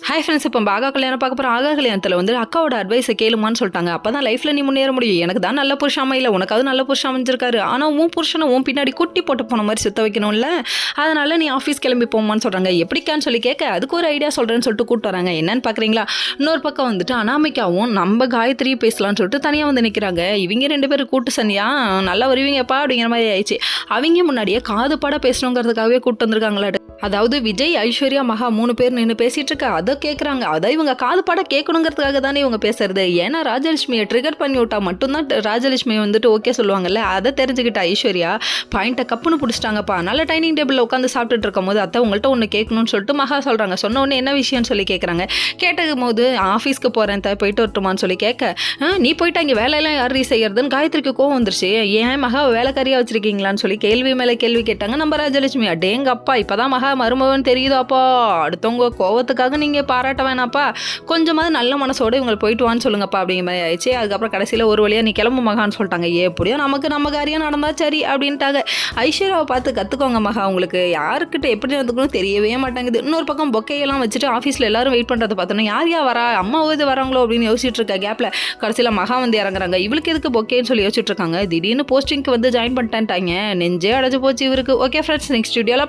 Hi friends, இப்போ ஆகா கல்யாணம் பார்க்க போகிற ஆகா கல்யாணத்தில் வந்து அக்காவோட அட்வைஸை கேளுமான்னு சொல்லிட்டாங்க. அப்போ தான் லைஃப்பில் நீ முன்னேற முடியும். எனக்கு தான் நல்ல புருஷன் அமையல, உனக்காவது நல்ல புருஷன் அமைஞ்சிருக்காரு. ஆனால் உன் புருஷனை உன் பின்னாடி குட்டி போட்டு போன மாதிரி சுத்த வைக்கணும்ல, அதனால் நீ ஆஃபீஸ் கிளம்பி போமான்னு சொல்கிறாங்க. எப்படிக்கான்னு சொல்லி கேட்க அதுக்கு ஒரு ஐடியா சொல்கிறேன்னு சொல்லிட்டு கூப்பிட்டு வராங்க. என்னன்னு பார்க்குறீங்களா? இன்னொரு பக்கம் வந்துட்டு அனாமிகாவும் நம்ம காயத்ரி பேசலான்னு சொல்லிட்டு தனியாக வந்து நிற்கிறாங்க. இவங்க ரெண்டு பேரும் கூட்டு சனியா நல்லா வருவீங்கப்பா அப்படிங்கிற மாதிரி ஆயிடுச்சு. அவங்க முன்னாடியே காது பாட பேசணுங்கிறதுக்காகவே கூப்பிட்டு வந்திருக்காங்களா. அதாவது விஜய், ஐஸ்வர்யா, மகா 3 பேர் நின்று பேசிட்டு இருக்க அதை கேட்குறாங்க. அதை இவங்க காது பாட கேட்கணுங்கிறதுக்காக தானே இவங்க பேசுறது. ஏன்னா ராஜலட்சுமியை ட்ரிகர் பண்ணி விட்டா மட்டும்தான் ராஜலட்சுமியை வந்துட்டு ஓகே சொல்லுவாங்கல்ல. அதை தெரிஞ்சுக்கிட்ட ஐஸ்வர்யா பாயிண்ட்டை கப்புன்னு பிடிச்சிட்டாங்கப்பா. நல்ல டைனிங் டேபிளில் உட்காந்து சாப்பிட்டுட்டு இருக்கும் போது அத்தை உங்கள்கிட்ட ஒன்று கேட்கணும்னு சொல்லிட்டு மகா சொல்கிறாங்க. சொன்ன உடனே என்ன விஷயம்னு சொல்லி கேட்குறாங்க. கேட்டதும் போது ஆஃபீஸ்க்கு போகிறேன் போயிட்டு வரட்டுமான்னு சொல்லி கேட்க, நீ போயிட்டு அங்கே வேலையெல்லாம் யார் செய்யறதுன்னு காயத்ரிக்கு கோவம் வந்துருச்சு. ஏன் மகா வேலைக்காரியாக வச்சிருக்கீங்களான்னு சொல்லி கேள்வி மேலே கேள்வி கேட்டாங்க நம்ம ராஜலட்சுமி. அடேங்க அப்பா, இப்போதான் மகா மருமவன் தெரியுதாப்பா, அடுத்தவங்க கோவத்துக்காக நீங்கள் பாராட்ட வேணாப்பா, கொஞ்சமாவது நல்ல மனசோடு இவங்க போயிட்டு வான்னு சொல்லுங்கப்பா அப்படிங்கிற மாதிரி ஆயிடுச்சு. அதுக்கப்புறம் கடைசியில் ஒரு வழியாக நீ கிளம்பு மகான்னு சொல்லிட்டாங்க. எப்படியோ நமக்கு நம்ம காரியம் நடந்தா சரி அப்படின்ட்டாங்க. ஐஸ்வர்யாவை பார்த்து கற்றுக்கோங்க மகா, உங்களுக்கு யாருக்கிட்ட எப்படி நடந்துக்கணும் தெரியவே மாட்டேங்குது. இன்னொரு பக்கம் பொக்கையெல்லாம் வச்சுட்டு ஆஃபீஸில் எல்லாரும் வெயிட் பண்ணுறதை பார்த்தோன்னா யார் வரா, அம்மா இது வராங்களோ அப்படின்னு யோசிச்சுட்டு இருக்க கேப்பில் கடைசியில் மகா வந்து இறங்குறாங்க. இவளுக்கு எதுக்கு பொக்கேன்னு சொல்லி யோசிச்சுட்டு இருக்காங்க. திடீர்னு போஸ்டிங்க்கு வந்து ஜாயின் பண்ணிட்டான்ட்டாங்க. நெஞ்சே அடைஞ்சு போச்சு இவருக்கு. ஓகே ஃப்ரெண்ட்ஸ், நெக்ஸ்ட் வீடியோவில்